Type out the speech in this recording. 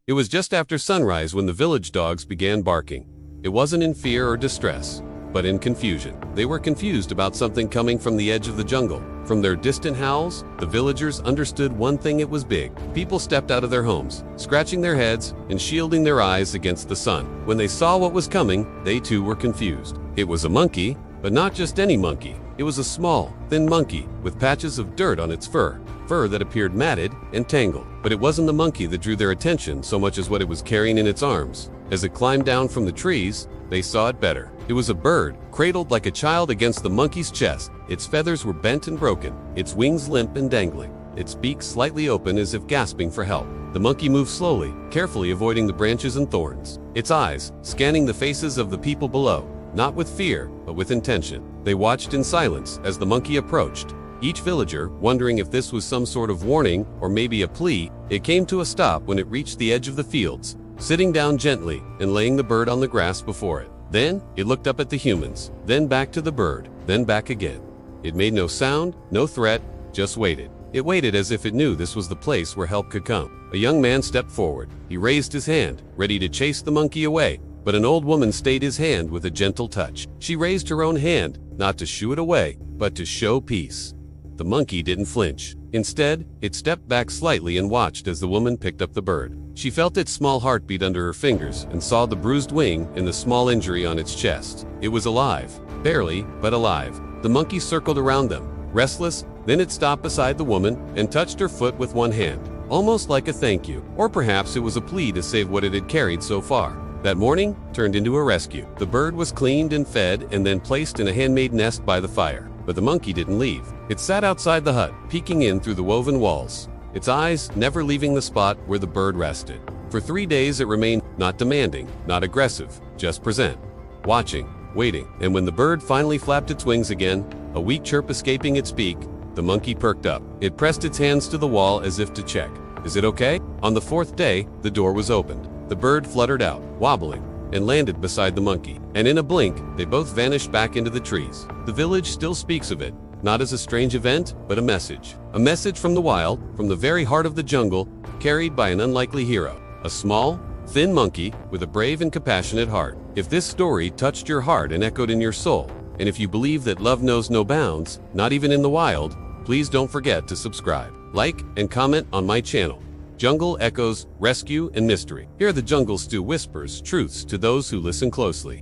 It was just after sunrise when the village dogs began barking. It wasn't in fear or distress, but in confusion. They were confused about something coming from the edge of the jungle. From their distant howls, the villagers understood one thing: it was big. People stepped out of their homes, scratching their heads and shielding their eyes against the sun. When they saw what was coming, they too were confused. It was a monkey, but not just any monkey. It was a small, thin monkey with patches of dirt on its fur that appeared matted and tangled. But it wasn't the monkey that drew their attention so much as what it was carrying in its arms. As it climbed down from the trees, they saw it better. It was a bird, cradled like a child against the monkey's chest. Its feathers were bent and broken, its wings limp and dangling, its beak slightly open as if gasping for help. The monkey moved slowly, carefully avoiding the branches and thorns, its eyes scanning the faces of the people below, not with fear, but with intention. They watched in silence as the monkey approached, each villager wondering if this was some sort of warning or maybe a plea. It came to a stop when it reached the edge of the fields, sitting down gently and laying the bird on the grass before it. Then it looked up at the humans, then back to the bird, then back again. It made no sound, no threat, just waited. It waited as if it knew this was the place where help could come. A young man stepped forward. He raised his hand, ready to chase the monkey away, but an old woman stayed his hand with a gentle touch. She raised her own hand, not to shoo it away, but to show peace. The monkey didn't flinch. Instead, it stepped back slightly and watched as the woman picked up the bird. She felt its small heartbeat under her fingers and saw the bruised wing and the small injury on its chest. It was alive. Barely, but alive. The monkey circled around them, restless. Then it stopped beside the woman and touched her foot with one hand, almost like a thank you. Or perhaps it was a plea to save what it had carried so far. That morning turned into a rescue. The bird was cleaned and fed and then placed in a handmade nest by the fire. But the monkey didn't leave. It sat outside the hut, peeking in through the woven walls, its eyes never leaving the spot where the bird rested. For 3 days it remained, not demanding, not aggressive, just present, watching, waiting. And when the bird finally flapped its wings again, a weak chirp escaping its beak, the monkey perked up. It pressed its hands to the wall as if to check. Is it okay? On the 4th day, the door was opened. The bird fluttered out, wobbling, and landed beside the monkey. And in a blink, they both vanished back into the trees. The village still speaks of it, not as a strange event, but a message. A message from the wild, from the very heart of the jungle, carried by an unlikely hero. A small, thin monkey with a brave and compassionate heart. If this story touched your heart and echoed in your soul, and if you believe that love knows no bounds, not even in the wild, please don't forget to subscribe, like, and comment on my channel. Jungle Echoes, Rescue and Mystery. Here the jungle stew whispers truths to those who listen closely.